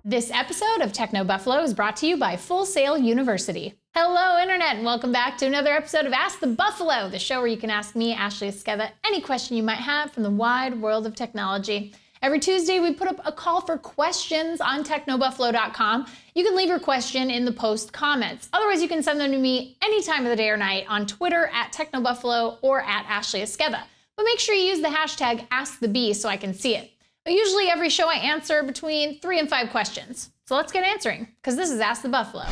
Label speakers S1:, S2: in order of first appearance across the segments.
S1: This episode of Techno Buffalo is brought to you by Full Sail University. Hello, Internet, and welcome back to another episode of Ask the Buffalo, the show where you can ask me, Ashley Esqueda, any question you might have from the wide world of technology. Every Tuesday, we put up a call for questions on technobuffalo.com. You can leave your question in the post comments. Otherwise, you can send them to me any time of the day or night on Twitter at technobuffalo or at Ashley Esqueda. But make sure you use the hashtag AskTheBee so I can see it. But usually every show I answer between 3 and 5 questions. So let's get answering, because this is Ask the Buffalo.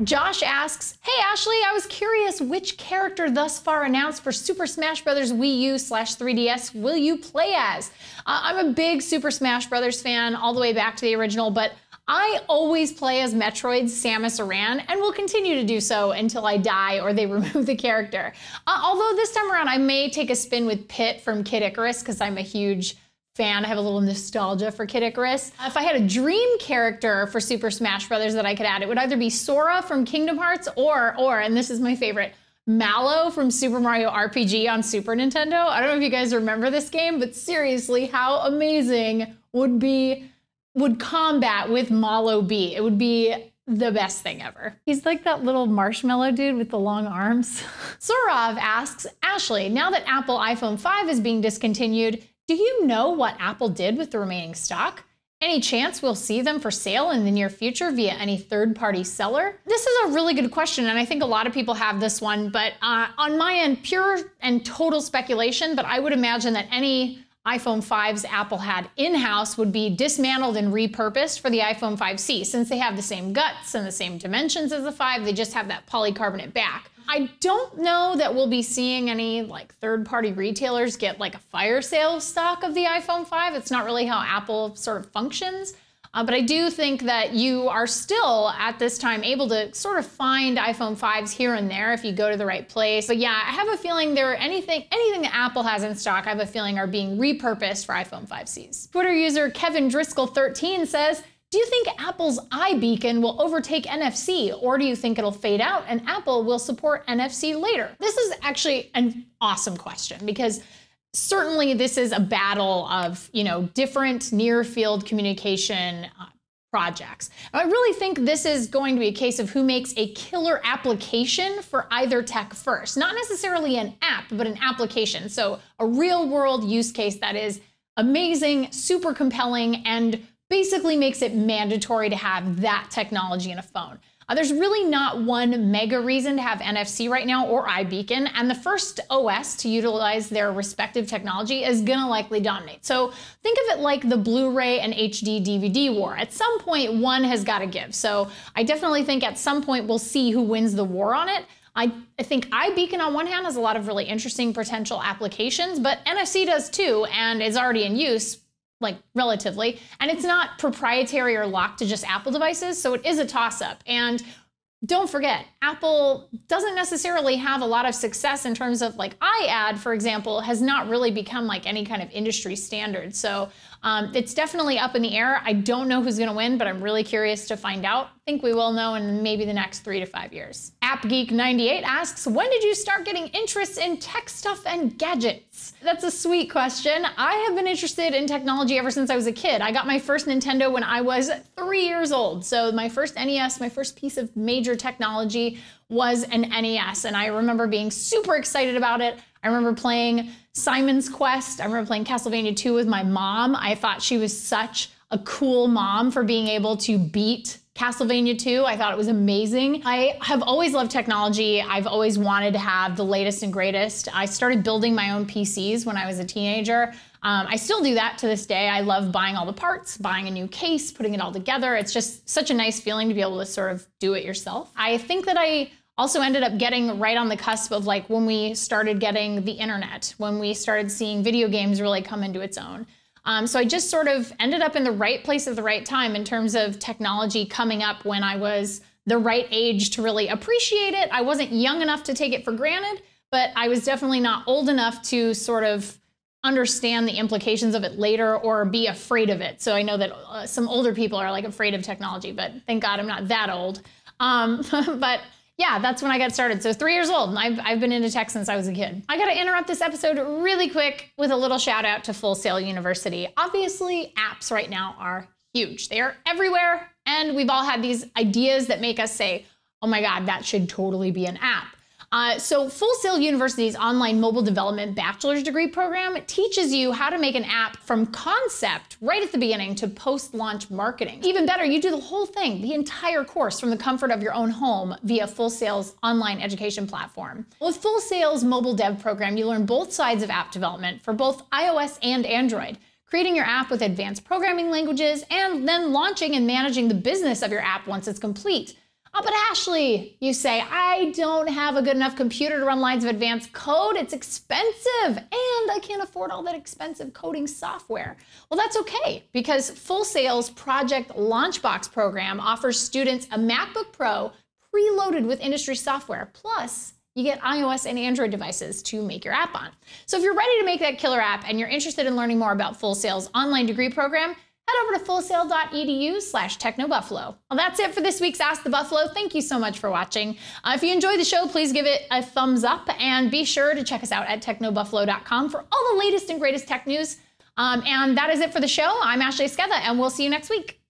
S1: Josh asks, hey Ashley, I was curious which character thus far announced for Super Smash Bros. Wii U/3DS will you play as? I'm a big Super Smash Bros. Fan all the way back to the original, but I always play as Metroid's Samus Aran and will continue to do so until I die or they remove the character. Although this time around I may take a spin with Pit from Kid Icarus because I'm a huge fan. I have a little nostalgia for Kid Icarus. If I had a dream character for Super Smash Bros. That I could add, it would either be Sora from Kingdom Hearts or, and this is my favorite, Mallow from Super Mario RPG on Super Nintendo. I don't know if you guys remember this game, but seriously, how amazing would combat with Mallow be? It would be the best thing ever. He's like that little marshmallow dude with the long arms. Sorav asks, Ashley, now that Apple iPhone 5 is being discontinued, do you know what Apple did with the remaining stock? Any chance we'll see them for sale in the near future via any third-party seller? This is a really good question, and I think a lot of people have this one, but on my end, pure and total speculation, but I would imagine that any iPhone 5s Apple had in-house would be dismantled and repurposed for the iPhone 5C. Since they have the same guts and the same dimensions as the 5, they just have that polycarbonate back. I don't know that we'll be seeing any like third-party retailers get like a fire sale stock of the iPhone 5. It's not really how Apple sort of functions. But I do think that you are still at this time able to sort of find iPhone 5s here and there if you go to the right place. But yeah, I have a feeling anything that Apple has in stock, I have a feeling are being repurposed for iPhone 5Cs. Twitter user Kevin Driscoll 13 says, do you think Apple's iBeacon will overtake NFC, or do you think it'll fade out and Apple will support NFC later? This is actually an awesome question because certainly this is a battle of, different near-field communication projects. I really think this is going to be a case of who makes a killer application for either tech first. Not necessarily an app, but an application. So a real-world use case that is amazing, super compelling, and basically makes it mandatory to have that technology in a phone. There's really not one mega reason to have NFC right now or iBeacon, and the first OS to utilize their respective technology is gonna likely dominate. So think of it like the Blu-ray and HD DVD war. At some point, one has gotta give. So I definitely think at some point we'll see who wins the war on it. I think iBeacon on one hand has a lot of really interesting potential applications, but NFC does too, and is already in use, like relatively, and it's not proprietary or locked to just Apple devices, so it is a toss-up. And don't forget, Apple doesn't necessarily have a lot of success in terms of like iAd, for example, has not really become like any kind of industry standard. So it's definitely up in the air. I don't know who's gonna win, but I'm really curious to find out. I think we will know in maybe the next 3 to 5 years. AppGeek98 asks, when did you start getting interest in tech stuff and gadgets? That's a sweet question. I have been interested in technology ever since I was a kid. I got my first Nintendo when I was 3 years old. So my first NES, my first piece of major technology was an NES. And I remember being super excited about it. I remember playing Simon's Quest. I remember playing Castlevania 2 with my mom. I thought she was such a cool mom for being able to beat Castlevania 2. I thought it was amazing. I have always loved technology. I've always wanted to have the latest and greatest. I started building my own PCs when I was a teenager. I still do that to this day. I love buying all the parts, buying a new case, putting it all together. It's just such a nice feeling to be able to sort of do it yourself. I think that I also ended up getting right on the cusp of like when we started getting the internet, when we started seeing video games really come into its own. So I just sort of ended up in the right place at the right time in terms of technology coming up when I was the right age to really appreciate it. I wasn't young enough to take it for granted, but I was definitely not old enough to sort of understand the implications of it later or be afraid of it. So I know that some older people are like afraid of technology, but thank God I'm not that old. But Yeah, that's when I got started. So 3 years old, and I've been into tech since I was a kid. I gotta interrupt this episode really quick with a little shout out to Full Sail University. Obviously, apps right now are huge. They are everywhere, and we've all had these ideas that make us say, oh my God, that should totally be an app. So Full Sail University's online mobile development bachelor's degree program teaches you how to make an app from concept right at the beginning to post-launch marketing. Even better, you do the whole thing, the entire course from the comfort of your own home via Full Sail's online education platform. With Full Sail's mobile dev program, you learn both sides of app development for both iOS and Android, creating your app with advanced programming languages, and then launching and managing the business of your app once it's complete. Oh, but Ashley, you say, I don't have a good enough computer to run lines of advanced code. It's expensive, and I can't afford all that expensive coding software. Well, that's okay, because Full Sail's Project Launchbox program offers students a MacBook Pro preloaded with industry software. Plus, you get iOS and Android devices to make your app on. So if you're ready to make that killer app and you're interested in learning more about Full Sail's online degree program, head over to fullsail.edu/technobuffalo. Well, that's it for this week's Ask the Buffalo. Thank you so much for watching. If you enjoyed the show, please give it a thumbs up and be sure to check us out at technobuffalo.com for all the latest and greatest tech news. And that is it for the show. I'm Ashley Esqueda, and we'll see you next week.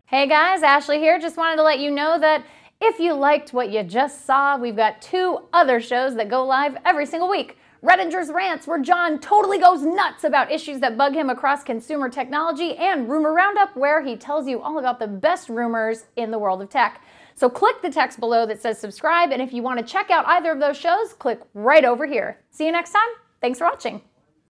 S1: Hey guys, Ashley here. Just wanted to let you know that if you liked what you just saw, we've got 2 other shows that go live every single week. Redinger's Rants, where John totally goes nuts about issues that bug him across consumer technology, and Rumor Roundup, where he tells you all about the best rumors in the world of tech. So click the text below that says subscribe, and if you want to check out either of those shows, click right over here. See you next time. Thanks for watching.